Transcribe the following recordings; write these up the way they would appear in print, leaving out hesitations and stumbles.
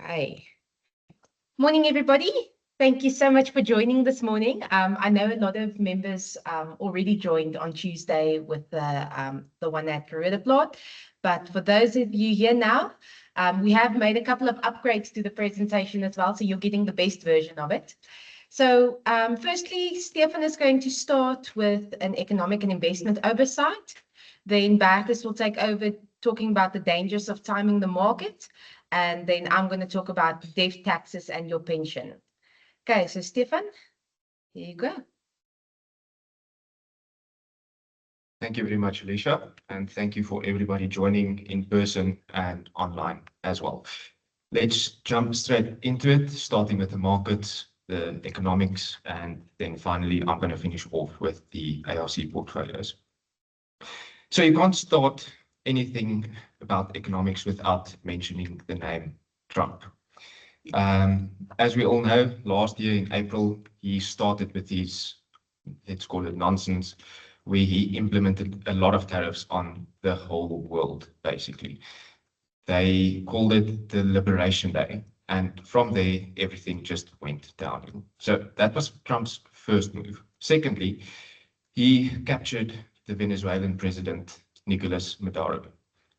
Okay. Morning, everybody. Thank you so much for joining this morning. I know a lot of members already joined on Tuesday with the one at Karuttaplaat, but for those of you here now, we have made a couple of upgrades to the presentation as well, so you're getting the best version of it. So firstly, Stefan is going to start with an economic and investment oversight. Then Bertus will take over talking about the dangers of timing the market. And then I'm going to talk about death taxes and your pension. Okay, so Stefan, here you go. Thank you very much, Alicia, and thank you for everybody joining in person and online as well. Let's jump straight into it, starting with the markets, the economics, and then finally I'm going to finish off with the ARC portfolios. So you can't start anything about economics without mentioning the name Trump. As we all know, last year in April, he started with his, let's call it nonsense, where he implemented a lot of tariffs on the whole world, basically. They called it the Liberation Day. And from there, everything just went downhill. So that was Trump's first move. Secondly, he captured the Venezuelan president, Nicolas Maduro.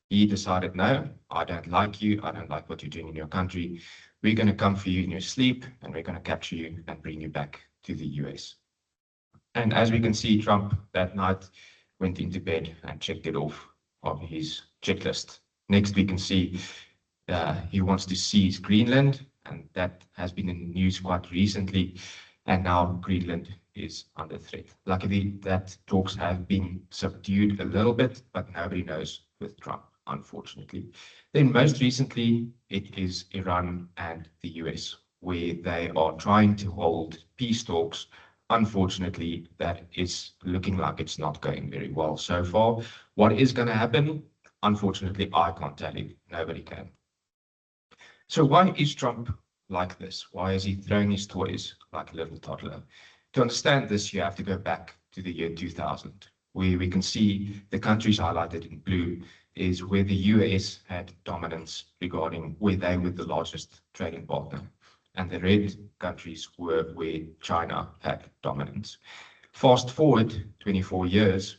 He decided, no, I don't like you. I don't like what you're doing in your country. We're going to come for you in your sleep, and we're going to capture you and bring you back to the US. And as we can see, Trump that night went into bed and checked it off of his checklist. Next, we can see he wants to seize Greenland, and that has been in the news quite recently. And now Greenland is under threat. Luckily, that talks have been subdued a little bit, but nobody knows with Trump, unfortunately. Then most recently, it is Iran and the US, where they are trying to hold peace talks. Unfortunately, that is looking like it's not going very well so far. What is going to happen? Unfortunately, I can't tell you. Nobody can. So why is Trump like this? Why is he throwing his toys like a little toddler? To understand this, you have to go back to the year 2000, where we can see the countries highlighted in blue is where the US had dominance regarding where they were the largest trading partner. And the red countries were where China had dominance. Fast forward 24 years,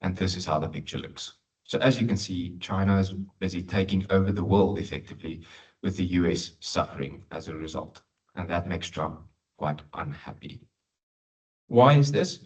and this is how the picture looks. So as you can see, China is busy taking over the world effectively, with the US suffering as a result. And that makes Trump quite unhappy. Why is this?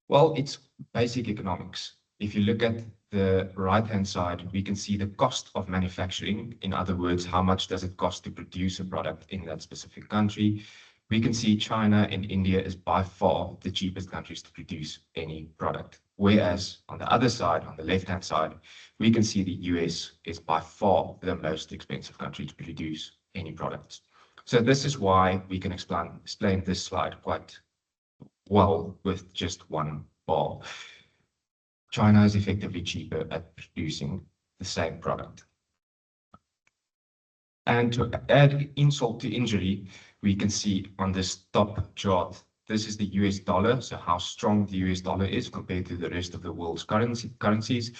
Well, it's basic economics. If you look at the right-hand side, we can see the cost of manufacturing. In other words, how much does it cost to produce a product in that specific country? We can see China and India is by far the cheapest countries to produce any product. Whereas on the other side, on the left-hand side, we can see the US is by far the most expensive country to produce any products. So this is why we can explain this slide quite well with just one bar. China is effectively cheaper at producing the same product. And to add insult to injury, we can see on this top chart, this is the US dollar, so how strong the US dollar is compared to the rest of the world's currencies.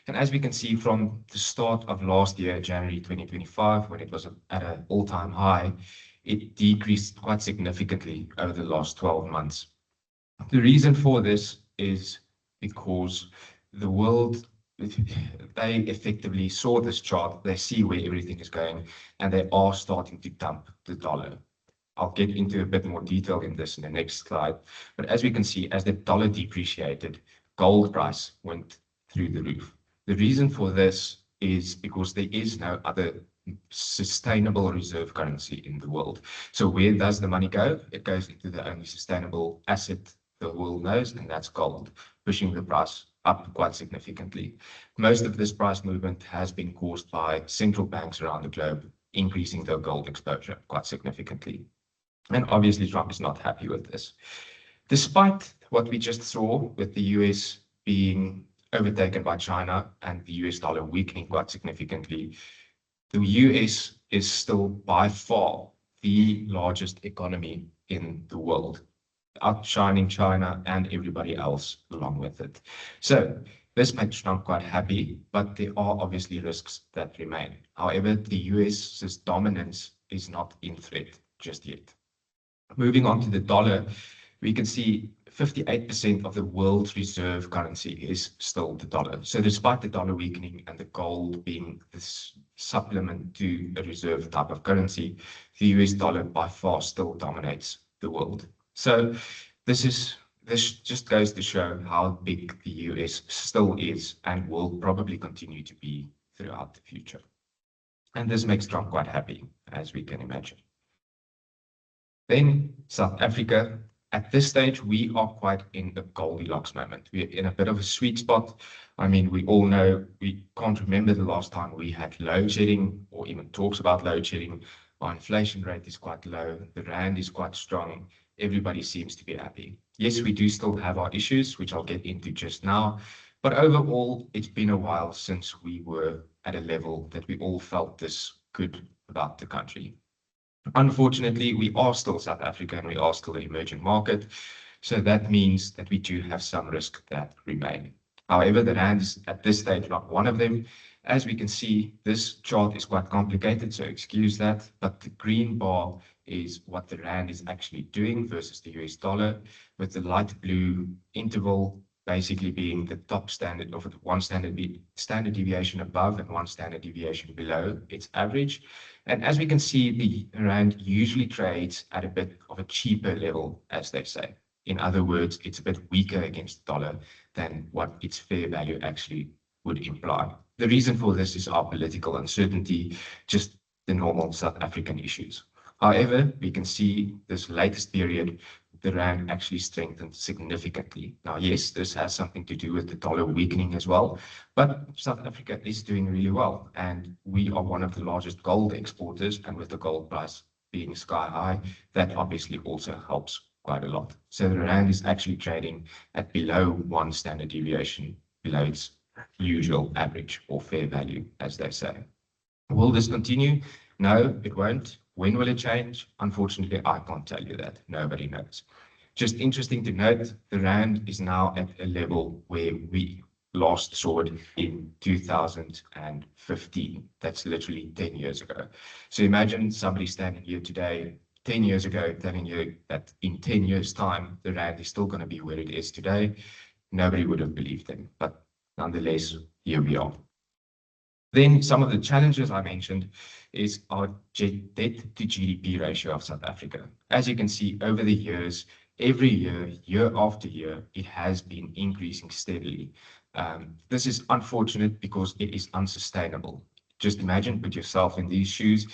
And as we can see from the start of last year, January 2025, when it was at an all-time high, it decreased quite significantly over the last 12 months. The reason for this is because the world, they effectively saw this chart, they see where everything is going, and they are starting to dump the dollar. I'll get into a bit more detail in this in the next slide. But as we can see, as the dollar depreciated, gold price went through the roof. The reason for this is because there is no other sustainable reserve currency in the world. So where does the money go? It goes into the only sustainable asset the world knows, and that's gold, pushing the price up quite significantly. Most of this price movement has been caused by central banks around the globe increasing their gold exposure quite significantly. And obviously, Trump is not happy with this. Despite what we just saw with the US being overtaken by China and the US dollar weakening quite significantly, the US is still by far the largest economy in the world, outshining China and everybody else along with it. So this makes Trump quite happy, but there are obviously risks that remain. However, the US's dominance is not in threat just yet. Moving on to the dollar, we can see 58% of the world's reserve currency is still the dollar. So despite the dollar weakening and the gold being this supplement to a reserve type of currency, the US dollar by far still dominates the world. So this just goes to show how big the US still is and will probably continue to be throughout the future. And this makes Trump quite happy, as we can imagine. Then South Africa. At this stage, we are quite in a Goldilocks moment. We're in a bit of a sweet spot. I mean, we all know, we can't remember the last time we had load shedding or even talks about load shedding. Our inflation rate is quite low. The rand is quite strong. Everybody seems to be happy. Yes, we do still have our issues, which I'll get into just now. But overall, it's been a while since we were at a level that we all felt this good about the country. Unfortunately, we are still South Africa and we are still an emerging market. So that means that we do have some risk that remain. However, the rand is at this stage not one of them. As we can see, this chart is quite complicated, so excuse that. But the green bar is what the rand is actually doing versus the US dollar, with the light blue interval basically being the top standard of one standard deviation above and one standard deviation below its average. And as we can see, the rand usually trades at a bit of a cheaper level, as they say. In other words, it's a bit weaker against the dollar than what its fair value actually would imply. The reason for this is our political uncertainty, just the normal South African issues. However, we can see this latest period, the rand actually strengthened significantly. Now, yes, this has something to do with the dollar weakening as well, but South Africa is doing really well, and we are one of the largest gold exporters, and with the gold price being sky high, that obviously also helps quite a lot. So the rand is actually trading at below one standard deviation below its usual average or fair value, as they say. Will this continue? No, it won't. When will it change? Unfortunately, I can't tell you that. Nobody knows. Just interesting to note, the rand is now at a level where we last saw it in 2015. That's literally 10 years ago. So imagine somebody standing here today, 10 years ago, telling you that in 10 years' time, the rand is still going to be where it is today. Nobody would have believed them. But nonetheless, here we are. Then some of the challenges I mentioned is our debt to GDP ratio of South Africa. As you can see, over the years, every year, year after year, it has been increasing steadily. This is unfortunate because it is unsustainable. Just imagine, put yourself in these shoes.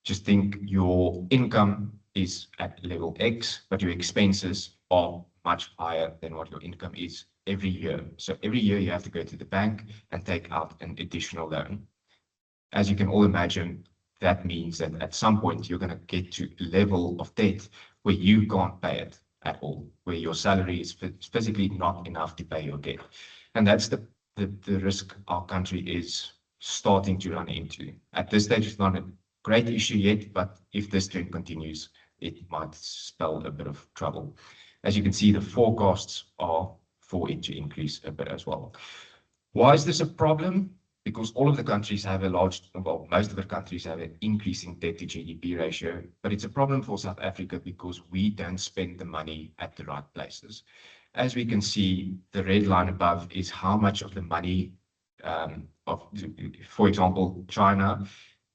Just think your income is at level X, but your expenses are much higher than what your income is every year. So every year you have to go to the bank and take out an additional loan. As you can all imagine, that means that at some point you're going to get to a level of debt where you can't pay it at all, where your salary is physically not enough to pay your debt. And that's the risk our country is starting to run into. At this stage, it's not a great issue yet, but if this trend continues, it might spell a bit of trouble. As you can see, the forecasts are for it to increase a bit as well. Why is this a problem? Because all of the countries have most of the countries have an increasing debt to GDP ratio, but it's a problem for South Africa because we don't spend the money at the right places. As we can see, the red line above is how much of the money for example, China,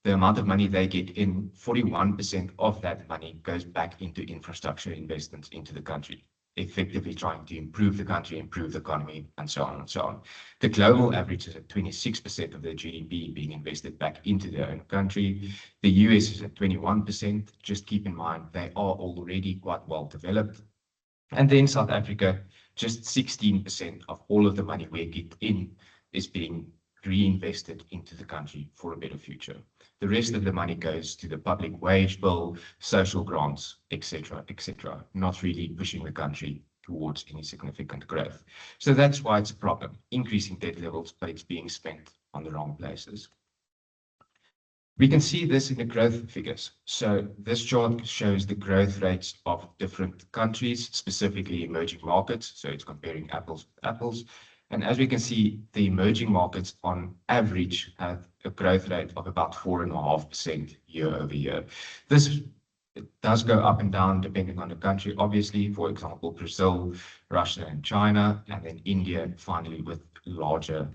the amount of money they get in, 41% of that money goes back into infrastructure investments into the country, effectively trying to improve the country, improve the economy, and so on and so on. The global average is at 26% of their GDP being invested back into their own country. The US is at 21%. Just keep in mind, they are already quite well developed. And then South Africa, just 16% of all of the money we get in is being reinvested into the country for a better future. The rest of the money goes to the public wage bill, social grants, etc., not really pushing the country towards any significant growth. So that's why it's a problem, increasing debt levels, but it's being spent on the wrong places. We can see this in the growth figures. So this chart shows the growth rates of different countries, specifically emerging markets. So it's comparing apples with apples. And as we can see, the emerging markets on average have a growth rate of about 4.5% year over year. This does go up and down depending on the country, obviously. For example, Brazil, Russia, and China, and then India finally with larger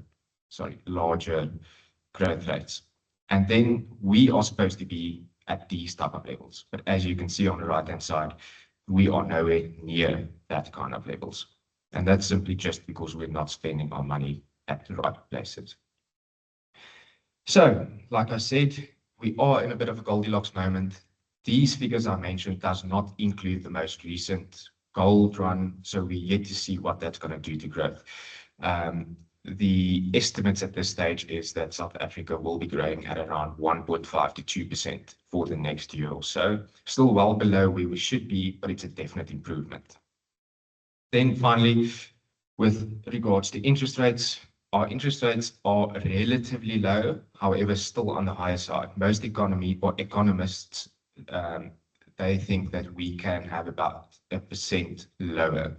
growth rates. And then we are supposed to be at these type of levels. But as you can see on the right-hand side, we are nowhere near that kind of levels. And that's simply just because we're not spending our money at the right places. So, like I said, we are in a bit of a Goldilocks moment. These figures I mentioned does not include the most recent gold run, so we're yet to see what that's going to do to growth. The estimates at this stage is that South Africa will be growing at around 1.5 to 2% for the next year or so. Still well below where we should be, but it's a definite improvement. Then finally, with regards to interest rates, our interest rates are relatively low, however, still on the higher side. Most economists, they think that we can have about 1% lower.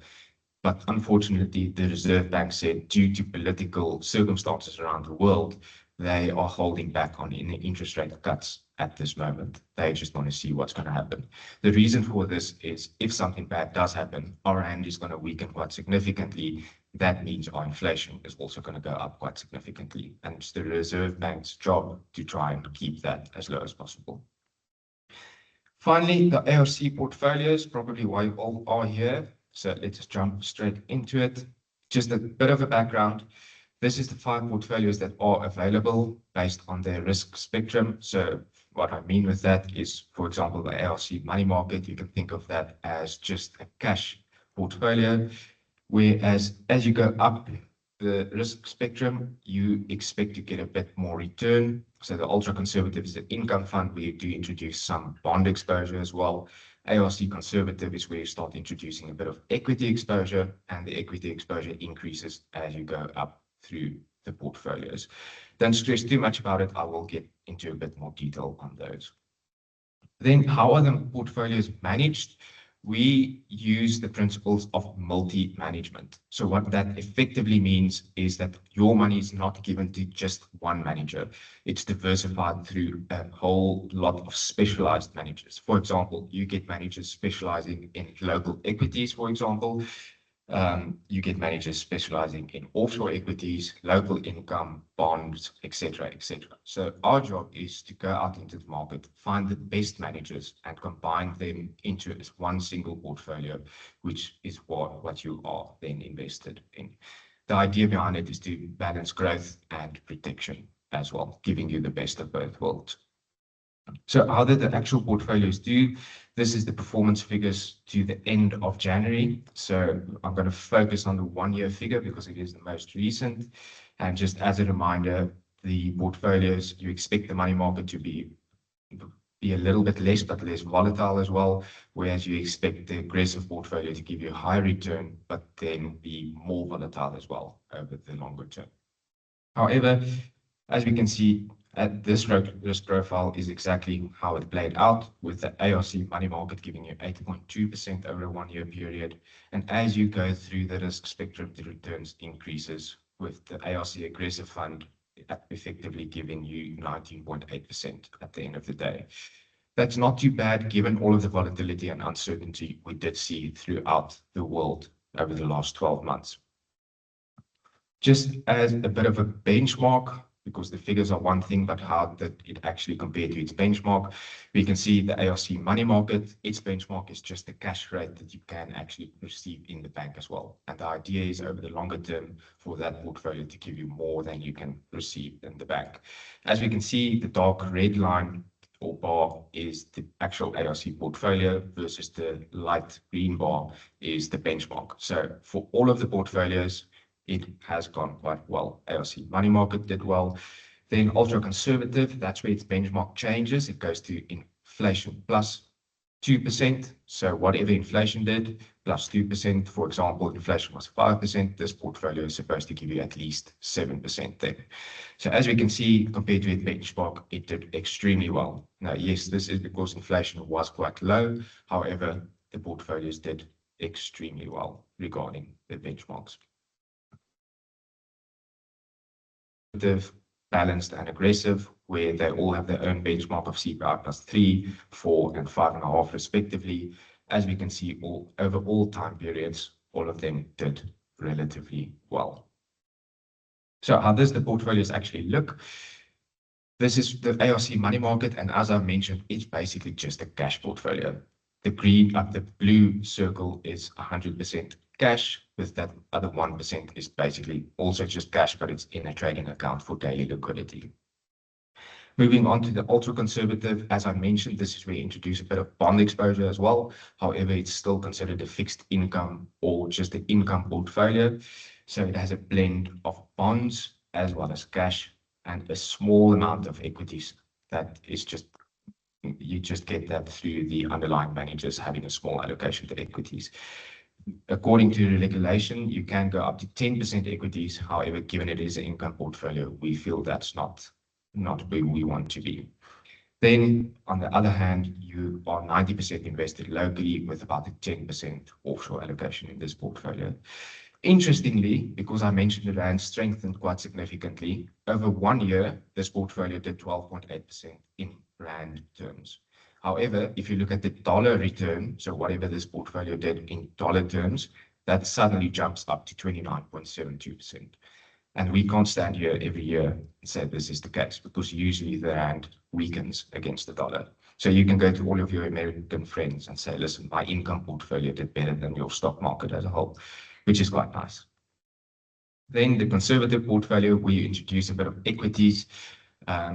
But unfortunately, the Reserve Bank said due to political circumstances around the world, they are holding back on any interest rate cuts at this moment. They just want to see what's going to happen. The reason for this is if something bad does happen, our rand is going to weaken quite significantly. That means our inflation is also going to go up quite significantly. And it's the Reserve Bank's job to try and keep that as low as possible. Finally, the ARC portfolios, probably why you all are here. So let's jump straight into it. Just a bit of a background. This is the 5 portfolios that are available based on their risk spectrum. So what I mean with that is, for example, the ARC money market, you can think of that as just a cash portfolio. Whereas as you go up the risk spectrum, you expect to get a bit more return. So the ultra conservative is the income fund where you do introduce some bond exposure as well. ARC conservative is where you start introducing a bit of equity exposure, and the equity exposure increases as you go up through the portfolios. Don't stress too much about it. I will get into a bit more detail on those. Then how are the portfolios managed? We use the principles of multi-management. So what that effectively means is that your money is not given to just one manager. It's diversified through a whole lot of specialized managers. For example, you get managers specializing in local equities, for example. You get managers specializing in offshore equities, local income, bonds, etc., etc. So our job is to go out into the market, find the best managers, and combine them into one single portfolio, which is what you are then invested in. The idea behind it is to balance growth and protection as well, giving you the best of both worlds. So how did the actual portfolios do? This is the performance figures to the end of January. So I'm going to focus on the 1-year figure because it is the most recent. And just as a reminder, the portfolios, you expect the money market to be a little bit less, but less volatile as well. Whereas you expect the aggressive portfolio to give you a higher return, but then be more volatile as well over the longer term. However, as we can see, this risk profile is exactly how it played out, with the ARC money market giving you 8.2% over a 1-year period. And as you go through the risk spectrum, the returns increases, with the ARC aggressive fund effectively giving you 19.8% at the end of the day. That's not too bad given all of the volatility and uncertainty we did see throughout the world over the last 12 months. Just as a bit of a benchmark, because the figures are one thing, but how did it actually compare to its benchmark? We can see the ARC money market, its benchmark is just the cash rate that you can actually receive in the bank as well. And the idea is over the longer term for that portfolio to give you more than you can receive in the bank. As we can see, the dark red line or bar is the actual ARC portfolio versus the light green bar is the benchmark. So for all of the portfolios, it has gone quite well. ARC money market did well. Then ultra conservative, that's where its benchmark changes. It goes to inflation plus 2%. So whatever inflation did, plus 2%. For example, inflation was 5%. This portfolio is supposed to give you at least 7% there. So as we can see, compared to its benchmark, it did extremely well. Now, yes, this is because inflation was quite low. However, the portfolios did extremely well regarding the benchmarks. conservative, balanced, and aggressive, where they all have their own benchmark of CPI plus 3, 4, and 5.5 respectively. As we can see, over all time periods, all of them did relatively well. So how does the portfolios actually look? This is the ARC money market, and as I mentioned, it's basically just a cash portfolio. The blue circle is 100% cash, with that other 1% is basically also just cash, but it's in a trading account for daily liquidity. Moving on to the ultra conservative, as I mentioned, this is where you introduce a bit of bond exposure as well. However, it's still considered a fixed income or just an income portfolio. So it has a blend of bonds as well as cash and a small amount of equities. That is just, you just get that through the underlying managers having a small allocation to equities. According to the regulation, you can go up to 10% equities. However, given it is an income portfolio, we feel that's not where we want to be. Then, on the other hand, you are 90% invested locally with about a 10% offshore allocation in this portfolio. Interestingly, because I mentioned the rand strengthened quite significantly, over 1 year, this portfolio did 12.8% in rand terms. However, if you look at the dollar return, so whatever this portfolio did in dollar terms, that suddenly jumps up to 29.72%. And we can't stand here every year and say this is the case, because usually the rand weakens against the dollar. So you can go to all of your American friends and say, listen, my income portfolio did better than your stock market as a whole, which is quite nice. Then the conservative portfolio, we introduce a bit of equities.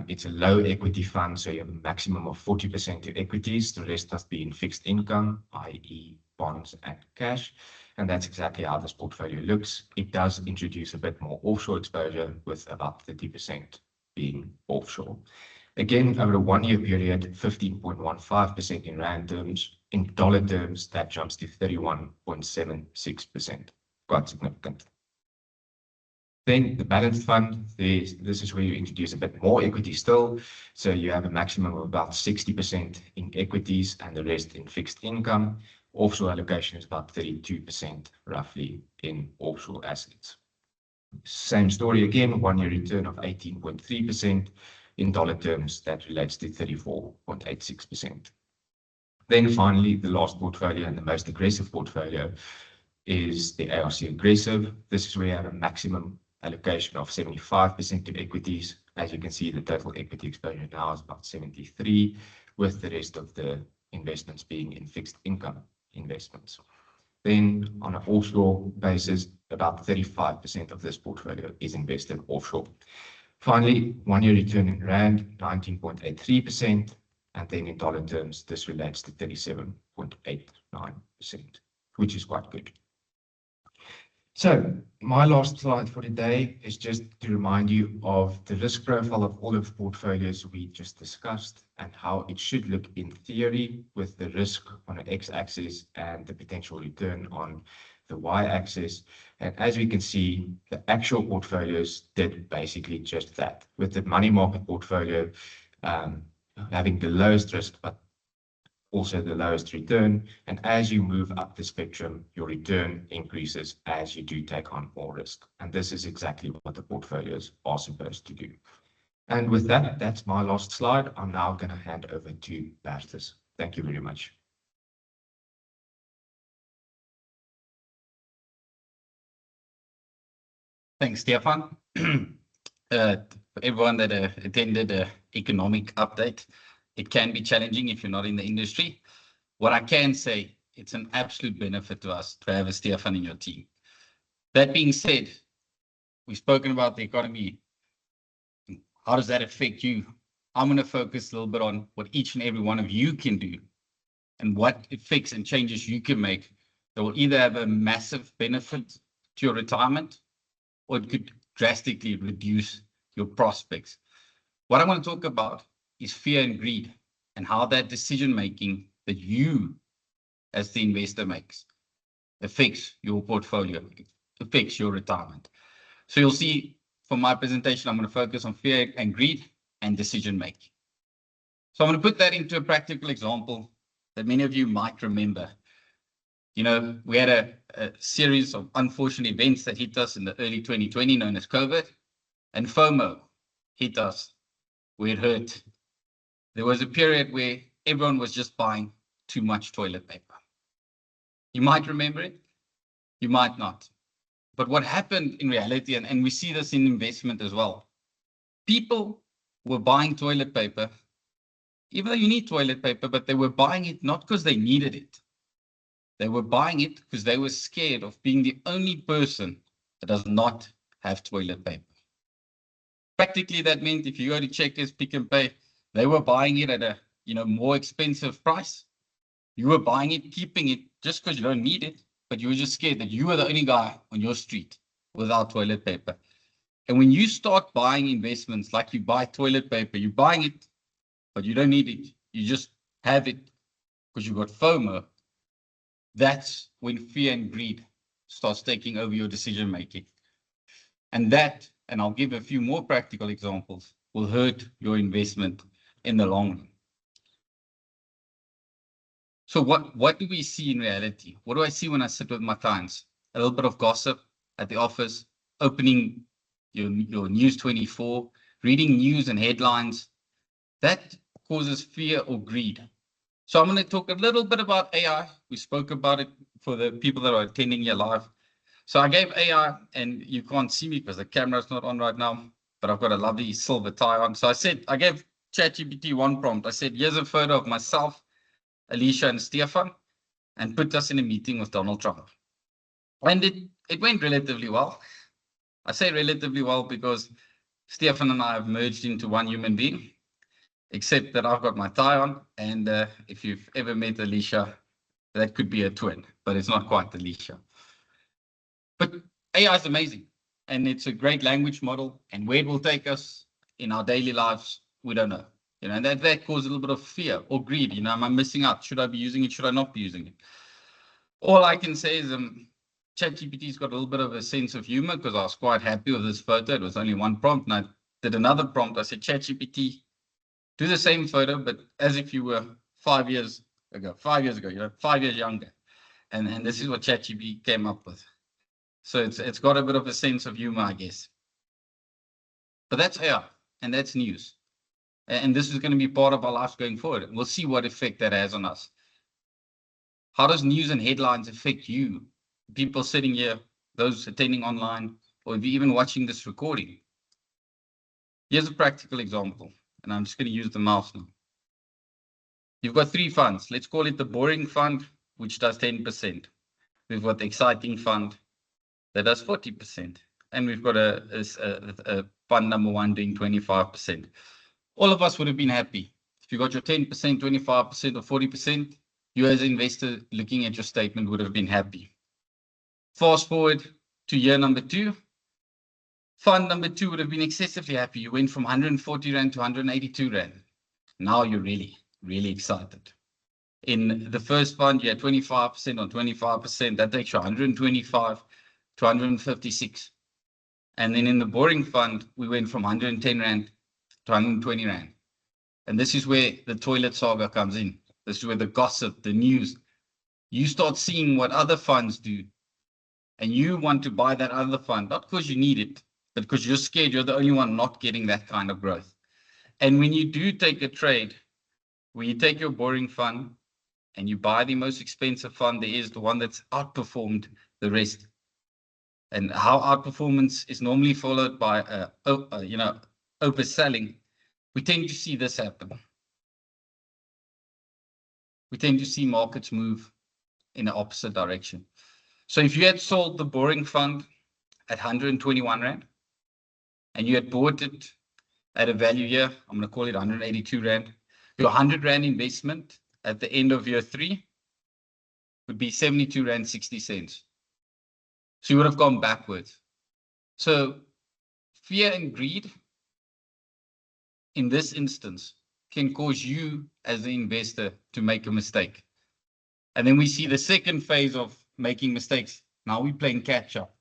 It's a low equity fund, so you have a maximum of 40% to equities. The rest must be in fixed income, i.e. bonds and cash. And that's exactly how this portfolio looks. It does introduce a bit more offshore exposure, with about 30% being offshore. Again, over a 1 year period, 15.15% in rand terms. In dollar terms, that jumps to 31.76%. Quite significant. Then the balanced fund, this is where you introduce a bit more equity still. So you have a maximum of about 60% in equities and the rest in fixed income. Offshore allocation is about 32% roughly in offshore assets. Same story again, 1 year return of 18.3%. In dollar terms, that relates to 34.86%. Then finally, the last portfolio and the most aggressive portfolio is the ARC aggressive. This is where you have a maximum allocation of 75% to equities. As you can see, the total equity exposure now is about 73, with the rest of the investments being in fixed income investments. Then on an offshore basis, about 35% of this portfolio is invested offshore. Finally, 1 year return in rand, 19.83%. And then in dollar terms, this relates to 37.89%, which is quite good. So my last slide for today is just to remind you of the risk profile of all of the portfolios we just discussed and how it should look in theory, with the risk on the x-axis and the potential return on the y-axis. And as we can see, the actual portfolios did basically just that, with the money market portfolio having the lowest risk, but also the lowest return. And as you move up the spectrum, your return increases as you do take on more risk. And this is exactly what the portfolios are supposed to do. And with that, that's my last slide. I'm now going to hand over to Bertus. Thank you very much. Thanks, Stefan. For everyone that attended the economic update, it can be challenging if you're not in the industry. What I can say, it's an absolute benefit to us to have a Stefan in your team. That being said, we've spoken about the economy. How does that affect you? I'm going to focus a little bit on what each and every one of you can do and what effects and changes you can make that will either have a massive benefit to your retirement, or it could drastically reduce your prospects. What I want to talk about is fear and greed, and how that decision-making that you as the investor makes affects your portfolio, affects your retirement. So you'll see from my presentation, I'm going to focus on fear and greed and decision-making. So I'm going to put that into a practical example that many of you might remember. You know, we had a series of unfortunate events that hit us in the early 2020, known as COVID. And FOMO hit us where it hurt. There was a period where everyone was just buying too much toilet paper. You might remember it, you might not. But what happened in reality, and we see this in investment as well, people were buying toilet paper, even though you need toilet paper, but they were buying it not because they needed it. They were buying it because they were scared of being the only person that does not have toilet paper. Practically, that meant if you go to Checkers, Pick n Pay, they were buying it at a more expensive price. You were buying it, keeping it just because you don't need it, but you were just scared that you were the only guy on your street without toilet paper. And when you start buying investments like you buy toilet paper, you're buying it, but you don't need it. You just have it because you've got FOMO. That's when fear and greed starts taking over your decision making. And that, and I'll give a few more practical examples, will hurt your investment in the long run. So what do we see in reality? What do I see when I sit with my clients? A little bit of gossip at the office, opening your News 24, reading news and headlines. That causes fear or greed. So I'm going to talk a little bit about AI. We spoke about it for the people that are attending here live. So I gave AI, and you can't see me because the camera's not on right now, but I've got a lovely silver tie on. So I gave ChatGPT one prompt. I said, here's a photo of myself, Alicia, and Stefan, and put us in a meeting with Donald Trump. And it went relatively well. I say relatively well because Stefan and I have merged into one human being, except that I've got my tie on. And if you've ever met Alicia, that could be a twin, but it's not quite Alicia. But AI is amazing, and it's a great language model. And where it will take us in our daily lives, we don't know. And that causes a little bit of fear or greed. Am I missing out? Should I be using it? Should I not be using it? All I can say is ChatGPT's got a little bit of a sense of humor, because I was quite happy with this photo. It was only one prompt, and I did another prompt. I said, ChatGPT, do the same photo, but as if you were 5 years ago, 5 years ago, 5 years younger. And this is what ChatGPT came up with. So it's got a bit of a sense of humor, I guess. But that's AI, and that's news. And this is going to be part of our lives going forward. We'll see what effect that has on us. How does news and headlines affect you? People sitting here, those attending online, or even watching this recording. Here's a practical example, and I'm just going to use the mouse now. You've got 3 funds. Let's call it the boring fund, which does 10%. We've got the exciting fund that does 40%. And we've got a fund number 1 doing 25%. All of us would have been happy. If you got your 10%, 25%, or 40%, you as an investor looking at your statement would have been happy. Fast forward to year number 2. Fund number 2 would have been excessively happy. You went from 140 Rand to 182 Rand. Now you're really, really excited. In the first fund, you had 25% on 25%. That takes you 125 to 156. And then in the boring fund, we went from 110 Rand to 120 Rand. And this is where the toilet saga comes in. This is where the gossip, the news, you start seeing what other funds do. And you want to buy that other fund, not because you need it, but because you're scared you're the only one not getting that kind of growth. And when you do take a trade, where you take your boring fund and you buy the most expensive fund there is, the one that's outperformed the rest. And how outperformance is normally followed by overselling, we tend to see this happen. We tend to see markets move in the opposite direction. So if you had sold the boring fund at 121 Rand and you had bought it at a value here, I'm going to call it 182 Rand, your 100 Rand investment at the end of year 3 would be 72 Rand 60 cents. So you would have gone backwards. So fear and greed in this instance can cause you as the investor to make a mistake. And then we see the second phase of making mistakes. Now we're playing catch up.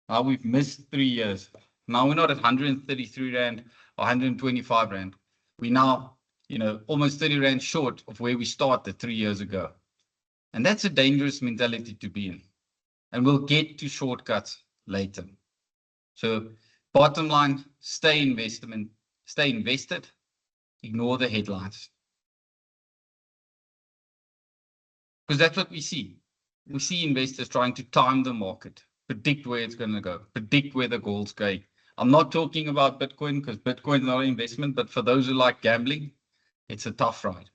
Now we've missed 3 years. Now we're not at 133 Rand or 125 Rand. We're now, almost 30 Rand short of where we started 3 years ago. And that's a dangerous mentality to be in. And we'll get to shortcuts later. So Bottom line, stay invested, ignore the headlines. Because that's what we see. We see investors trying to time the market, predict where it's going to go, predict where the gold's going. I'm not talking about Bitcoin because Bitcoin is not an investment, but for those who like gambling, it's a tough ride.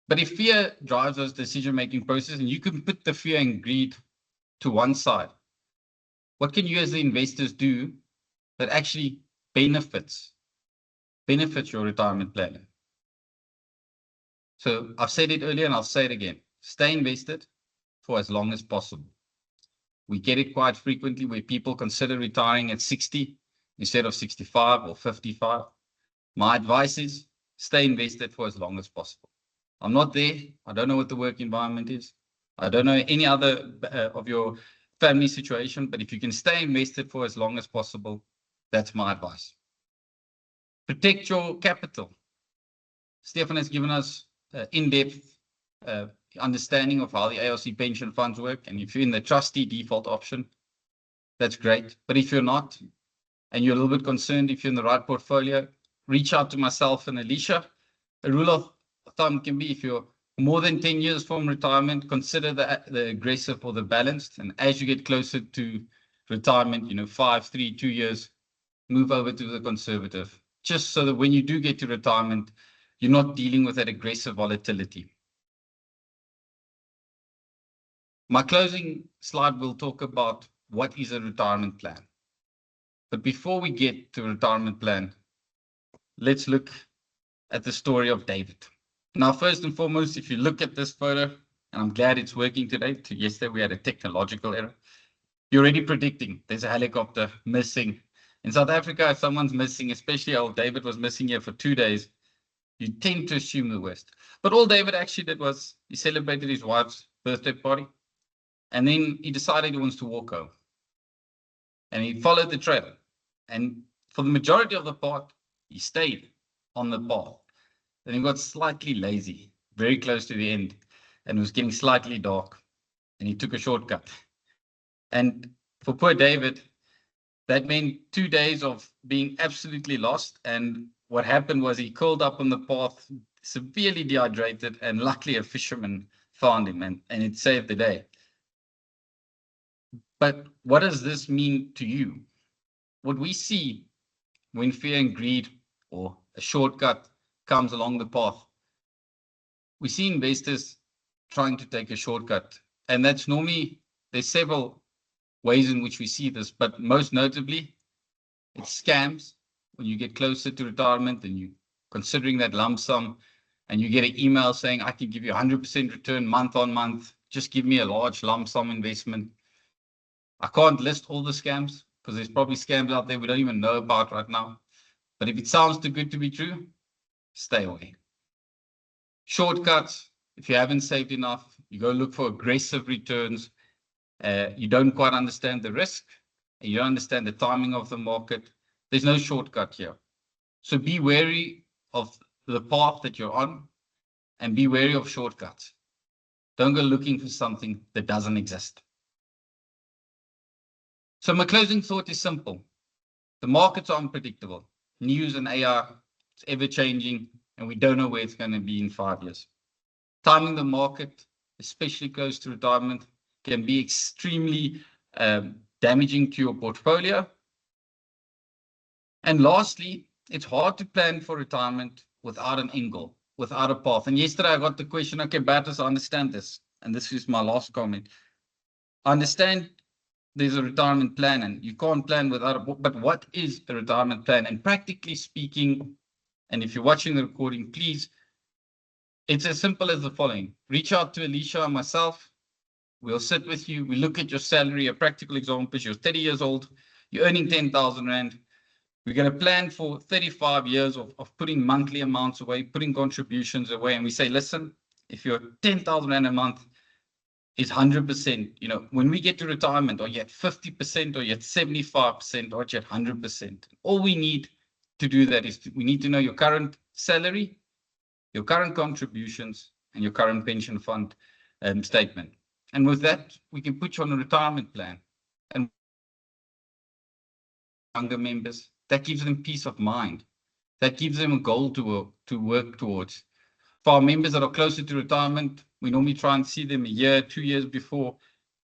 But if fear drives those decision-making process, and you can put the fear and greed to one side, what can you as the investors do that actually benefits your retirement planning? So I've said it earlier and I'll say it again. Stay invested for as long as possible. We get it quite frequently where people consider retiring at 60 instead of 65 or 55. My advice is stay invested for as long as possible. I'm not there. I don't know what the work environment is. I don't know any other of your family situation, but if you can stay invested for as long as possible, that's my advice. Protect your capital. Stefan has given us in-depth understanding of how the ARC pension funds work. And if you're in the trustee default option, that's great. But if you're not, and you're a little bit concerned if you're in the right portfolio, reach out to myself and Alicia. A rule of thumb can be if you're more than 10 years from retirement, consider the aggressive or the balanced. And as you get closer to retirement, 5, 3, 2 years, move over to the conservative, just so that when you do get to retirement, you're not dealing with that aggressive volatility. My closing slide will talk about what is a retirement plan. But before we get to a retirement plan, let's look at the story of David. Now, first and foremost, if you look at this photo, and I'm glad it's working today, yesterday we had a technological error, you're already predicting there's a helicopter missing. In South Africa, if someone's missing, especially old David was missing here for 2 days, you tend to assume the worst. But all David actually did was he celebrated his wife's birthday party, and then he decided he wants to walk home. And he followed the trail. And for the majority of the path, he stayed on the path. Then he got slightly lazy, very close to the end, and it was getting slightly dark. And he took a shortcut. And for poor David, that meant 2 days of being absolutely lost. And what happened was he curled up on the path, severely dehydrated, and luckily a fisherman found him and it saved the day. But what does this mean to you? What we see when fear and greed or a shortcut comes along the path, we see investors trying to take a shortcut. And that's normally, there's several ways in which we see this, but most notably, it's scams. When you get closer to retirement and you're considering that lump sum and you get an email saying, I can give you 100% return month on month, just give me a large lump sum investment. I can't list all the scams because there's probably scams out there we don't even know about right now. But if it sounds too good to be true, stay away. Shortcuts, if you haven't saved enough, you go look for aggressive returns. You don't quite understand the risk, and you don't understand the timing of the market. There's no shortcut here. So be wary of the path that you're on and be wary of shortcuts. Don't go looking for something that doesn't exist. So my closing thought is simple. The markets are unpredictable. News and AI, it's ever changing, and we don't know where it's going to be in 5 years. Timing the market, especially close to retirement, can be extremely damaging to your portfolio. And lastly, it's hard to plan for retirement without an end goal, without a path. And yesterday I got the question, okay, Bertus, I understand this. And this is my last comment. I understand there's a retirement plan and you can't plan without a, but what is a retirement plan? And practically speaking, and if you're watching the recording, please, it's as simple as the following. Reach out to Alicia and myself. We'll sit with you. We look at your salary. A practical example is you're 30 years old. You're earning 10,000 Rand. We're going to plan for 35 years of putting monthly amounts away, putting contributions away. And we say, listen, if you're 10,000 Rand a month, is 100%. When we get to retirement, or yet 50%, or yet 75%, or yet 100%. All we need to do that is we need to know your current salary, your current contributions, and your current pension fund statement. And with that, we can put you on a retirement plan. And younger members. That gives them peace of mind. That gives them a goal to work towards. For our members that are closer to retirement, we normally try and see them a year, 2 years before.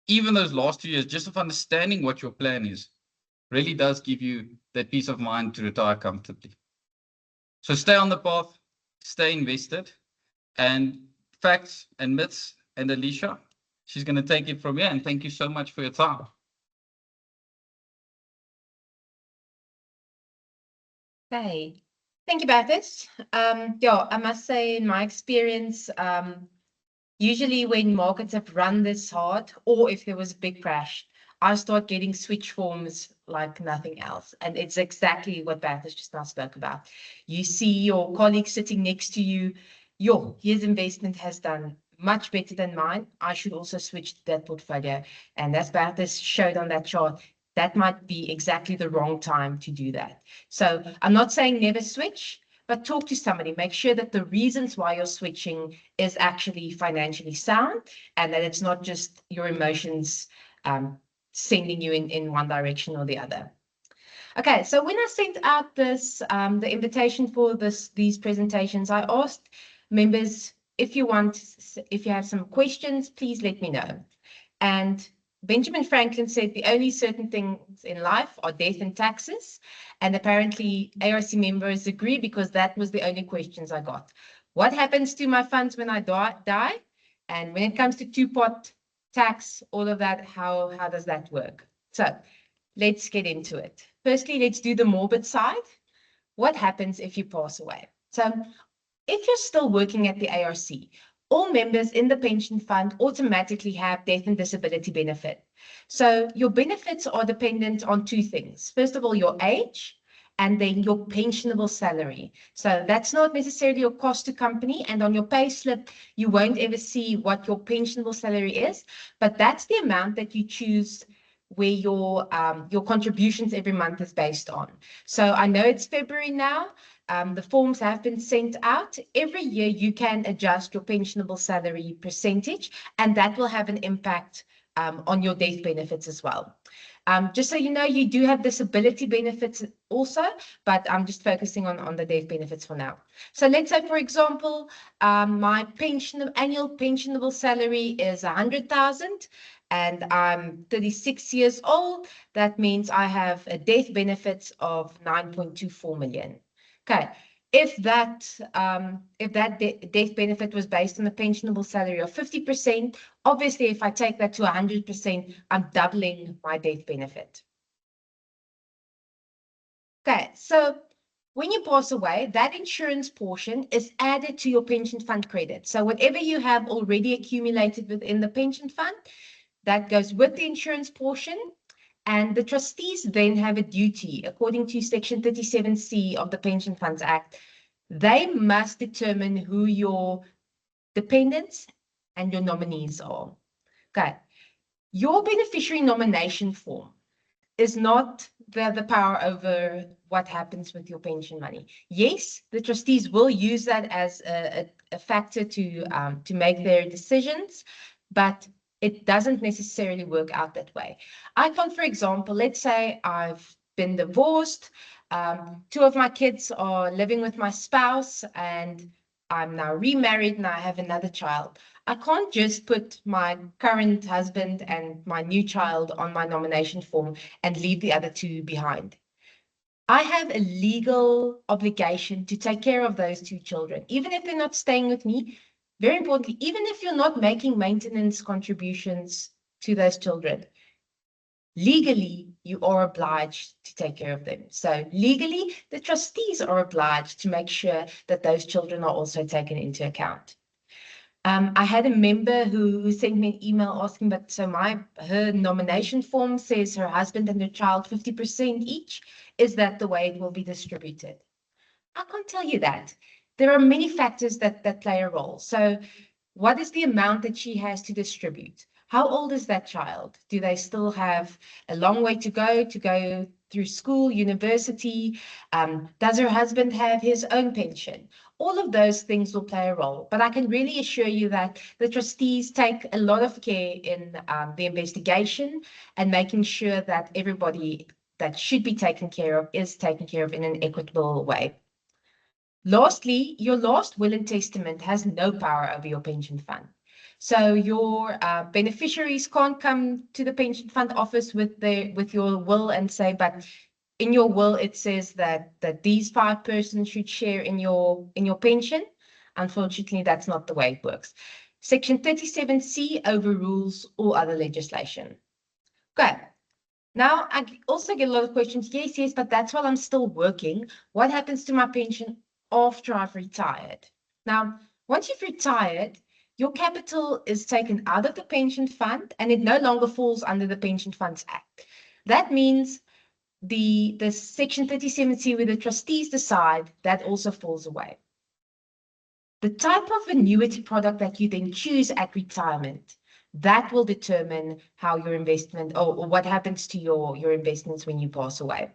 Even those last 2 years, just of understanding what your plan is, really does give you that peace of mind to retire comfortably. So stay on the path, stay invested, and facts and myths, and Alicia, she's going to take it from here. And thank you so much for your time. Okay. Thank you, Bertus. Yeah, I must say, in my experience, usually when markets have run this hard, or if there was a big crash, I start getting switch forms like nothing else. And it's exactly what Bertus just now spoke about. You see your colleague sitting next to you, his investment has done much better than mine. I should also switch to that portfolio. And as Bertus showed on that chart, that might be exactly the wrong time to do that. So I'm not saying never switch, but talk to somebody. Make sure that the reasons why you're switching is actually financially sound, and that it's not just your emotions sending you in one direction or the other. Okay, so when I sent out this the invitation for these presentations, I asked members, if you have some questions, please let me know. And Benjamin Franklin said the only certain things in life are death and taxes. And apparently ARC members agree, because that was the only questions I got. What happens to my funds when I die? And when it comes to two-pot tax, all of that, how does that work? So let's get into it. Firstly, let's do the morbid side. What happens if you pass away? So if you're still working at the ARC, all members in the pension fund automatically have death and disability benefit. So your benefits are dependent on two things. First of all, your age, and then your pensionable salary. So that's not necessarily your cost to company, and on your pay slip, you won't ever see what your pensionable salary is, but that's the amount that you choose where your contributions every month is based on. So I know it's February now. The forms have been sent out. Every year you can adjust your pensionable salary percentage, and that will have an impact on your death benefits as well. Just so you know, you do have disability benefits also, but I'm just focusing on the death benefits for now. So let's say, for example, my annual pensionable salary is 100,000, and I'm 36 years old. That means I have a death benefits of 9.24 million. Okay. If that death benefit was based on a pensionable salary of 50%, obviously, if I take that to 100%, I'm doubling my death benefit. Okay, so when you pass away, that insurance portion is added to your pension fund credit. So whatever you have already accumulated within the pension fund, that goes with the insurance portion. And the trustees then have a duty, according to Section 37C of the Pension Funds Act. They must determine who your dependents and your nominees are. Okay. Your beneficiary nomination form is not the power over what happens with your pension money. Yes, the trustees will use that as a factor to make their decisions, but it doesn't necessarily work out that way. I can, for example, let's say I've been divorced, 2 of my kids are living with my spouse, and I'm now remarried and I have another child. I can't just put my current husband and my new child on my nomination form and leave the other 2 behind. I have a legal obligation to take care of those 2 children, even if they're not staying with me. Very importantly, even if you're not making maintenance contributions to those children, legally, you are obliged to take care of them. So legally, the trustees are obliged to make sure that those children are also taken into account. I had a member who sent me an email asking, but so her nomination form says her husband and her child 50% each. Is that the way it will be distributed? I can't tell you that. There are many factors that play a role. So what is the amount that she has to distribute? How old is that child? Do they still have a long way to go through school, university? Does her husband have his own pension? All of those things will play a role. But I can really assure you that the trustees take a lot of care in the investigation and making sure that everybody that should be taken care of is taken care of in an equitable way. Lastly, your last will and testament has no power over your pension fund. So your beneficiaries can't come to the pension fund office with your will and say, but in your will it says that these 5 persons should share in your pension. Unfortunately, that's not the way it works. Section 37C overrules all other legislation. Okay. Now, I also get a lot of questions. Yes, but that's while I'm still working. What happens to my pension after I've retired? Now, once you've retired, your capital is taken out of the pension fund and it no longer falls under the Pension Funds Act. That means the Section 37C where the trustees decide, that also falls away. The type of annuity product that you then choose at retirement, that will determine how your investment or what happens to your investments when you pass away.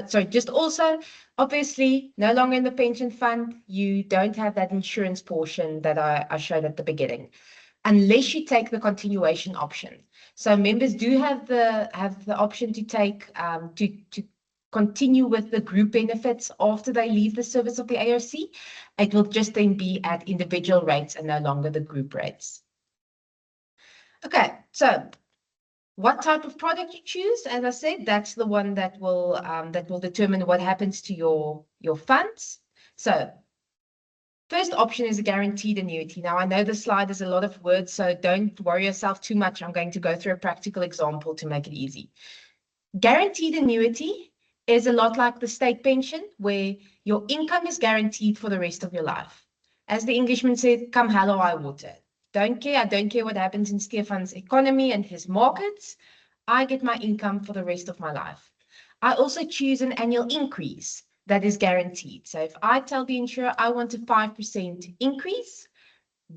So just also, obviously, no longer in the pension fund, you don't have that insurance portion that I showed at the beginning, unless you take the continuation option. So members do have the option to take to continue with the group benefits after they leave the service of the ARC. It will just then be at individual rates and no longer the group rates. Okay, so what type of product you choose, as I said, that's the one that will determine what happens to your funds. So first option is a guaranteed annuity. Now, I know the slide is a lot of words, so don't worry yourself too much. I'm going to go through a practical example to make it easy. Guaranteed annuity is a lot like the state pension, where your income is guaranteed for the rest of your life. As the Englishman said, come hell or high water. I don't care what happens in Stefan's economy and his markets. I get my income for the rest of my life. I also choose an annual increase that is guaranteed. So if I tell the insurer I want a 5% increase,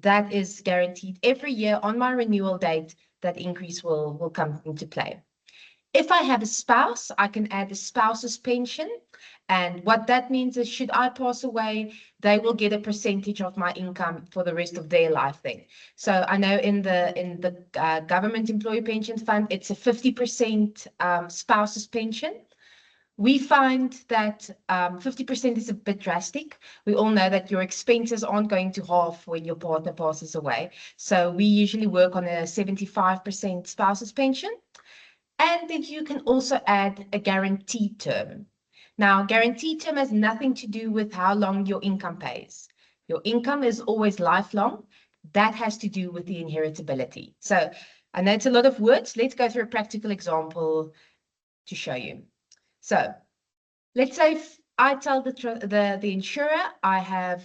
that is guaranteed every year on my renewal date. That increase will come into play. If I have a spouse, I can add a spouse's pension. And what that means is, should I pass away, they will get a percentage of my income for the rest of their life then. So I know in the government employee pension fund, it's a 50% spouse's pension. We find that 50% is a bit drastic. We all know that your expenses aren't going to half when your partner passes away. So we usually work on a 75% spouse's pension. And then you can also add a guaranteed term. Now, guaranteed term has nothing to do with how long your income pays. Your income is always lifelong. That has to do with the inheritability. So I know it's a lot of words. Let's go through a practical example to show you. So let's say if I tell the insurer I have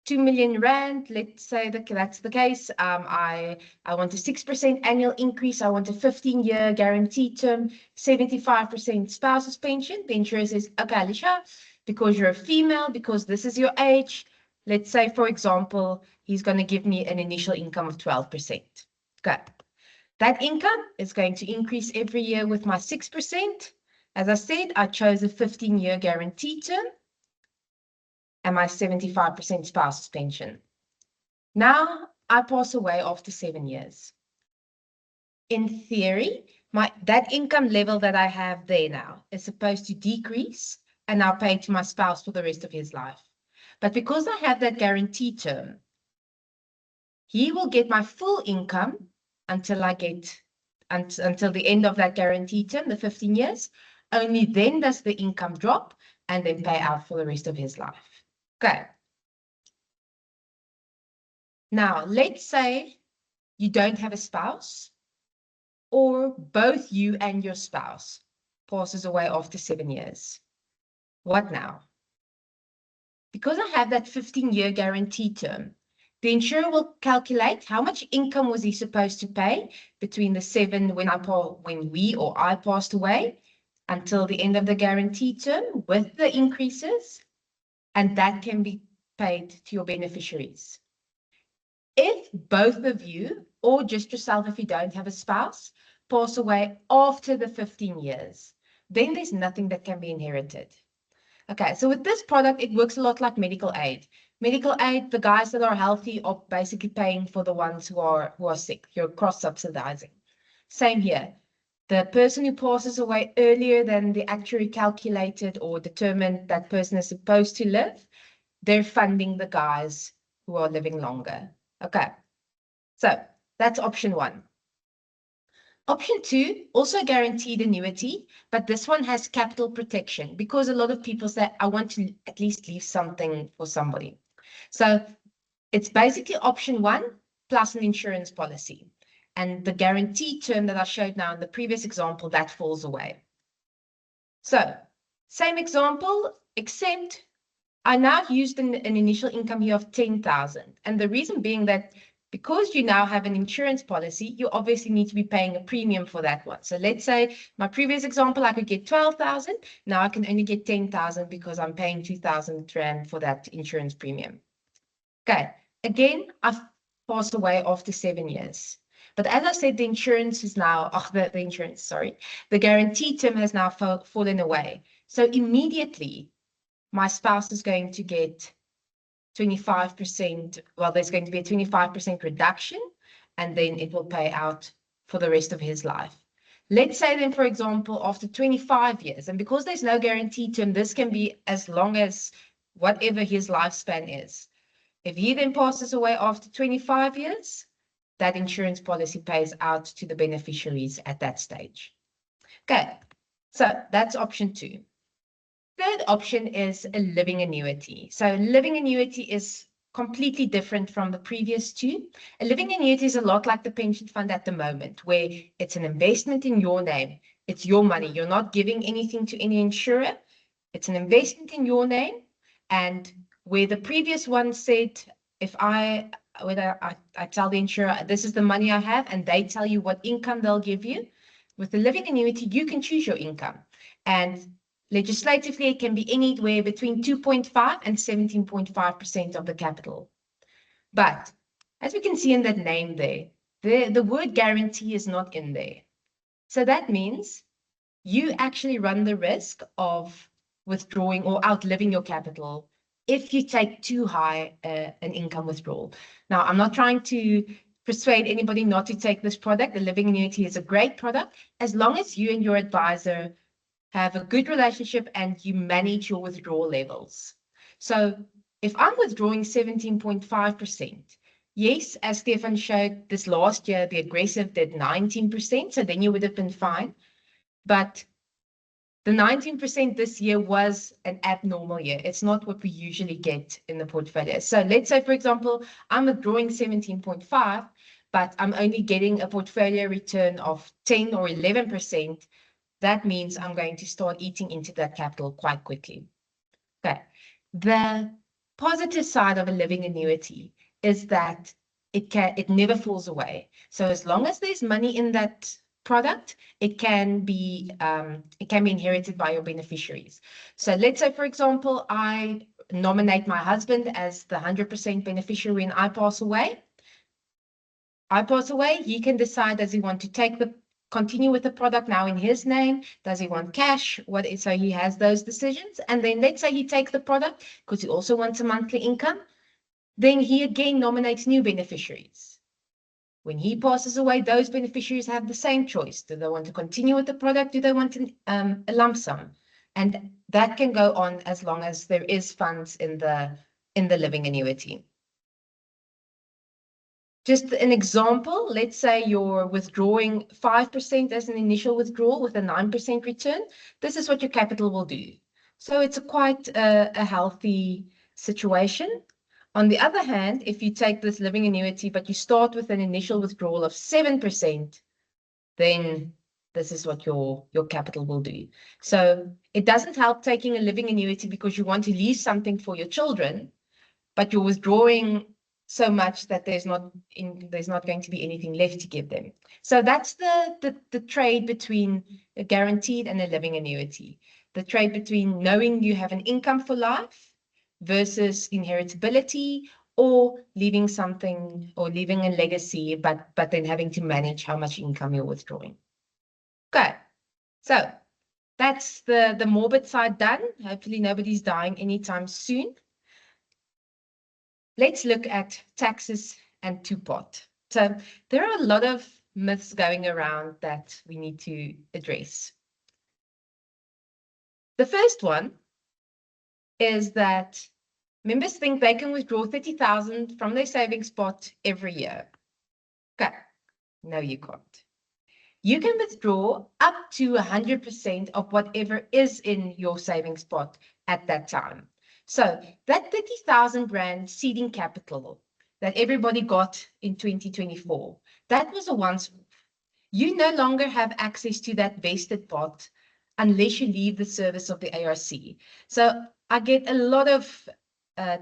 2 million rand, let's say that's the case. I want a 6% annual increase. I want a 15-year guaranteed term, 75% spouse's pension. The insurer says, okay, Alicia, because you're a female, because this is your age, let's say, for example, he's going to give me an initial income of 12%. Okay. That income is going to increase every year with my 6%. As I said, I chose a 15-year guaranteed term and my 75% spouse's pension. Now I pass away after 7 years. In theory, that income level that I have there now is supposed to decrease and I'll pay to my spouse for the rest of his life. But because I have that guaranteed term, he will get my full income until until the end of that guaranteed term, the 15 years. Only then does the income drop and then pay out for the rest of his life. Okay. Now, let's say you don't have a spouse, or both you and your spouse passes away after 7 years. What now? Because I have that 15-year guarantee term, the insurer will calculate how much income was he supposed to pay between the 7 when we or I passed away until the end of the guarantee term with the increases, and that can be paid to your beneficiaries. If both of you, or just yourself if you don't have a spouse, pass away after the 15 years, then there's nothing that can be inherited. Okay, so with this product, it works a lot like medical aid. Medical aid, the guys that are healthy are basically paying for the ones who are sick. You're cross-subsidizing. Same here. the person who passes away earlier than the actuary calculated or determined that person is supposed to live, they're funding the guys who are living longer. Okay, so that's option 1. Option 2, also guaranteed annuity, but this one has capital protection because a lot of people say, I want to at least leave something for somebody. So it's basically option 1 plus an insurance policy. And the guarantee term that I showed now in the previous example, that falls away. So same example, except I now used an initial income here of 10,000. And the reason being that because you now have an insurance policy, you obviously need to be paying a premium for that one. So let's say my previous example, I could get 12,000. Now I can only get 10,000 because I'm paying 2,000 Rand for that insurance premium. Okay, again, I've passed away after 7 years. But as I said, the insurance is now, the guarantee term has now fallen away. So immediately, my spouse is going to get 25%, well, there's going to be a 25% reduction, and then it will pay out for the rest of his life. Let's say then, for example, after 25 years, and because there's no guarantee term, this can be as long as whatever his lifespan is. If he then passes away after 25 years, that insurance policy pays out to the beneficiaries at that stage. Okay, so that's option 2. Third option is a living annuity. So living annuity is completely different from the previous 2. A living annuity is a lot like the pension fund at the moment, where it's an investment in your name. It's your money. You're not giving anything to any insurer. It's an investment in your name. And where the previous one said, if I tell the insurer, this is the money I have, and they tell you what income they'll give you, with the living annuity, you can choose your income. And legislatively, it can be anywhere between 2.5 and 17.5% of the capital. But as we can see in that name there, the word guarantee is not in there. So that means you actually run the risk of withdrawing or outliving your capital if you take too high an income withdrawal. Now, I'm not trying to persuade anybody not to take this product. The living annuity is a great product as long as you and your advisor have a good relationship and you manage your withdrawal levels. So if I'm withdrawing 17.5%, yes, as Stefan showed this last year, the aggressive did 19%, so then you would have been fine. But the 19% this year was an abnormal year. It's not what we usually get in the portfolio. So let's say, for example, I'm withdrawing 17.5, but I'm only getting a portfolio return of 10 or 11%. That means I'm going to start eating into that capital quite quickly. Okay. The positive side of a living annuity is that it never falls away. So as long as there's money in that product, it can be inherited by your beneficiaries. So let's say, for example, I nominate my husband as the 100% beneficiary when I pass away. He can decide, does he want to continue with the product now in his name? Does he want cash? So he has those decisions. And then let's say he takes the product because he also wants a monthly income. Then he again nominates new beneficiaries. When he passes away, those beneficiaries have the same choice. Do they want to continue with the product? Do they want a lump sum? And that can go on as long as there is funds in the living annuity. Just an example, let's say you're withdrawing 5% as an initial withdrawal with a 9% return. This is what your capital will do. So it's quite a healthy situation. On the other hand, if you take this living annuity, but you start with an initial withdrawal of 7%, then this is what your capital will do. So it doesn't help taking a living annuity because you want to leave something for your children, but you're withdrawing so much that there's not going to be anything left to give them. So that's the trade between a guaranteed and a living annuity. The trade between knowing you have an income for life versus inheritability, or leaving something or leaving a legacy, but then having to manage how much income you're withdrawing. Okay, so that's the morbid side done. Hopefully nobody's dying anytime soon. Let's look at taxes and two-pot. So there are a lot of myths going around that we need to address. The first one is that members think they can withdraw 30,000 from their savings pot every year. Okay, no, you can't. You can withdraw up to 100% of whatever is in your savings pot at that time. So that 30,000 Rand seeding capital that everybody got in 2024, that was a once-off. You no longer have access to that vested pot unless you leave the service of the ARC. So I get a lot of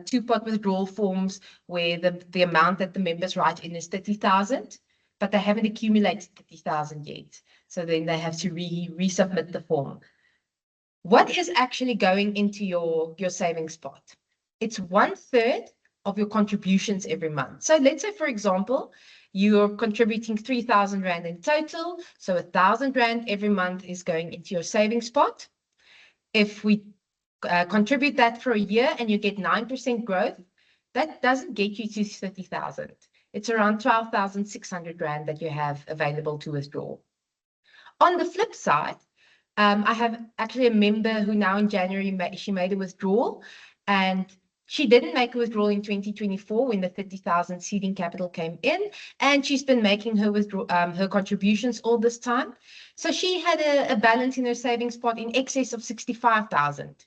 two-pot withdrawal forms where the amount that the members write in is 30,000, but they haven't accumulated 30,000 yet. So then they have to resubmit the form. What is actually going into your savings pot? It's 1/3 of your contributions every month. So let's say, for example, you're contributing 3,000 Rand in total. So 1,000 Rand every month is going into your savings pot. If we contribute that for a year and you get 9% growth, that doesn't get you to 30,000. It's around 12,600 Rand that you have available to withdraw. On the flip side, I have actually a member who now in January, she made a withdrawal, and she didn't make a withdrawal in 2024 when the 30,000 seeding capital came in, and she's been making her her contributions all this time. So she had a balance in her savings pot in excess of 65,000.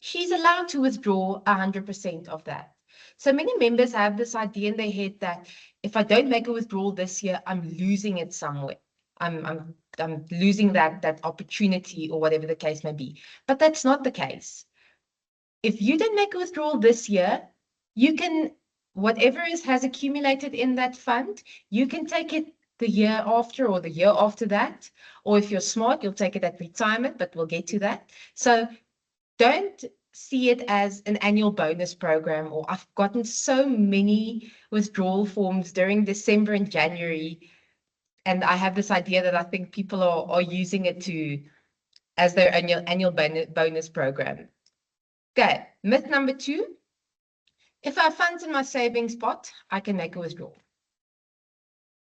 She's allowed to withdraw 100% of that. So many members have this idea in their head that if I don't make a withdrawal this year, I'm losing it somewhere. I'm losing that opportunity or whatever the case may be. But that's not the case. If you don't make a withdrawal this year, you can, whatever has accumulated in that fund, you can take it the year after or the year after that. Or if you're smart, you'll take it at retirement, but we'll get to that. So don't see it as an annual bonus program, or I've gotten so many withdrawal forms during December and January. And I have this idea that I think people are using it as their annual bonus program. Okay, myth number 2. If I have funds in my savings pot, I can make a withdrawal.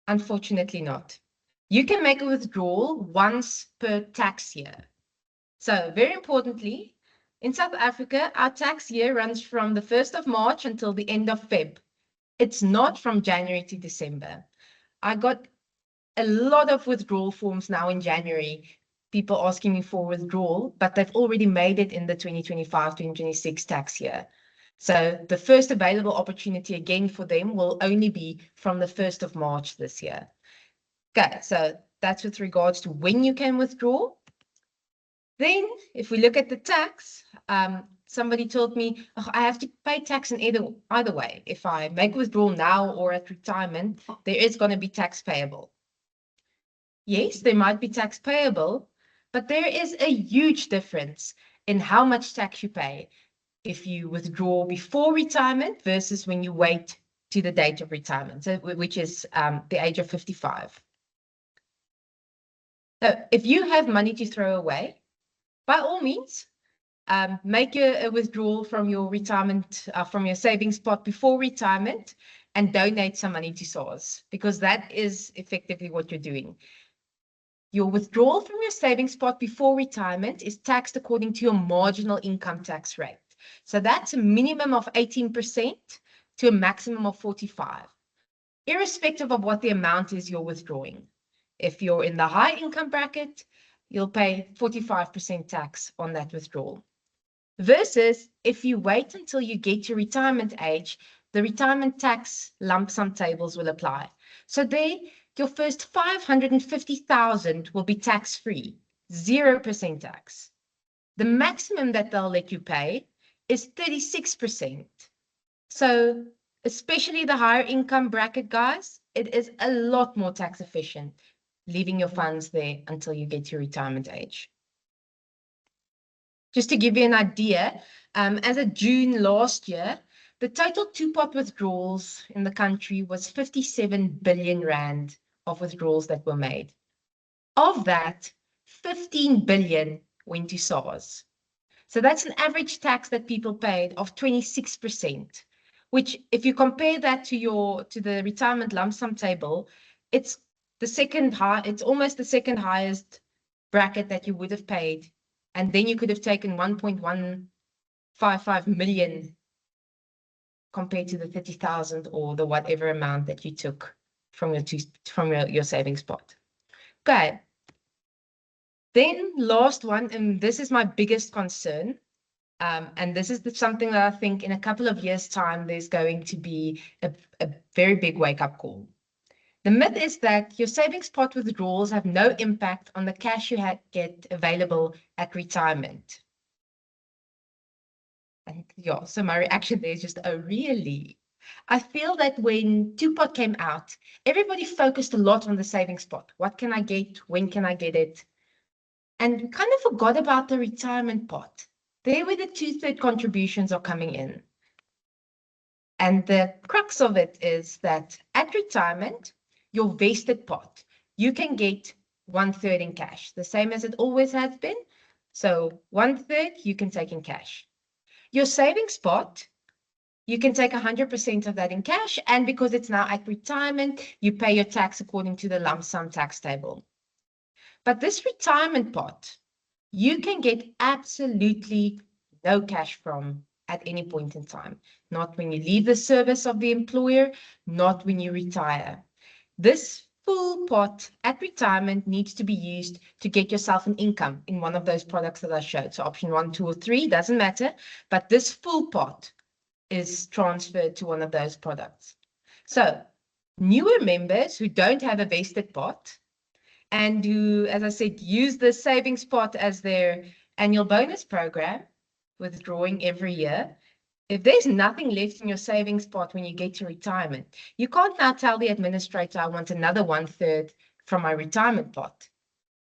Unfortunately not. You can make a withdrawal once per tax year. So very importantly, in South Africa, our tax year runs from the 1st of March until the end of Feb. It's not from January to December. I got a lot of withdrawal forms now in January, people asking me for withdrawal, but they've already made it in the 2025-2026 tax year. So the first available opportunity again for them will only be from the 1st of March this year. Okay, so that's with regards to when you can withdraw. Then if we look at the tax, somebody told me, oh, I have to pay tax in either way. If I make withdrawal now or at retirement, there is going to be tax payable. Yes, there might be tax payable, but there is a huge difference in how much tax you pay if you withdraw before retirement versus when you wait to the date of retirement, so, which is the age of 55. So if you have money to throw away, by all means, make a withdrawal from your retirement, from your savings pot before retirement, and donate some money to SARS, because that is effectively what you're doing. Your withdrawal from your savings pot before retirement is taxed according to your marginal income tax rate. So that's a minimum of 18% to a maximum of 45%, irrespective of what the amount is you're withdrawing. If you're in the high income bracket, you'll pay 45% tax on that withdrawal. Versus if you wait until you get to retirement age, the retirement tax lump sum tables will apply. So there, your first 550,000 will be tax-free, 0% tax. The maximum that they'll let you pay is 36%. So especially the higher income bracket guys, it is a lot more tax efficient, leaving your funds there until you get to retirement age. Just to give you an idea, as of June last year, the total two-pot withdrawals in the country was 57 billion Rand of withdrawals that were made. Of that, 15 billion went to SARS. So that's an average tax that people paid of 26%, which if you compare that to the retirement lump sum table, it's the second high, it's almost the second highest bracket that you would have paid. And then you could have taken 1.155 million compared to the 30,000 or the whatever amount that you took from your savings pot. Okay. Then last one, and this is my biggest concern. And this is something that I think in a couple of years' time, there's going to be a very big wake-up call. The myth is that your savings pot withdrawals have no impact on the cash you get available at retirement. And yeah, so my reaction there is just, oh, really? I feel that when Two-Pot came out, everybody focused a lot on the savings pot. What can I get? When can I get it? And we kind of forgot about the retirement pot. There where the 2/3 contributions are coming in. And the crux of it is that at retirement, your vested pot, you can get 1/3 in cash, the same as it always has been. So 1/3 you can take in cash. Your savings pot, you can take 100% of that in cash. And because it's now at retirement, you pay your tax according to the lump sum tax table. But this retirement pot, you can get absolutely no cash from at any point in time. Not when you leave the service of the employer, not when you retire. This full pot at retirement needs to be used to get yourself an income in one of those products that I showed. So option 1, 2, or 3, doesn't matter. But this full pot is transferred to one of those products. So newer members who don't have a vested pot and who, as I said, use the savings pot as their annual bonus program, withdrawing every year, if there's nothing left in your savings pot when you get to retirement, you can't now tell the administrator, I want another 1/3 from my retirement pot,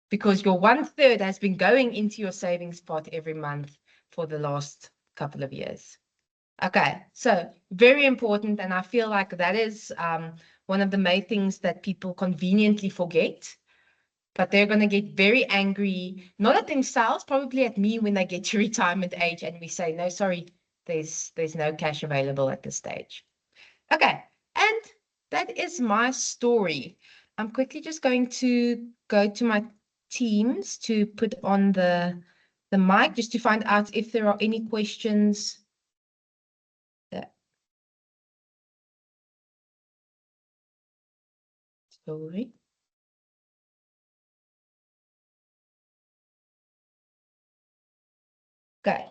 because your 1/3 has been going into your savings pot every month for the last couple of years. Okay, so very important. And I feel like that is one of the main things that people conveniently forget. But they're going to get very angry, not at themselves, probably at me when they get to retirement age and we say, no, sorry, there's no cash available at this stage. Okay, and that is my story. I'm quickly just going to go to my Teams to put on the mic just to find out if there are any questions. Sorry. Okay.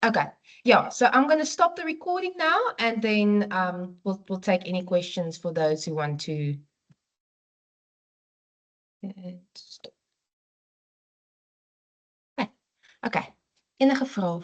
Okay. Yeah, so I'm going to stop the recording now, and then we'll take any questions for those who want to. Stop. Okay. Enige vrae?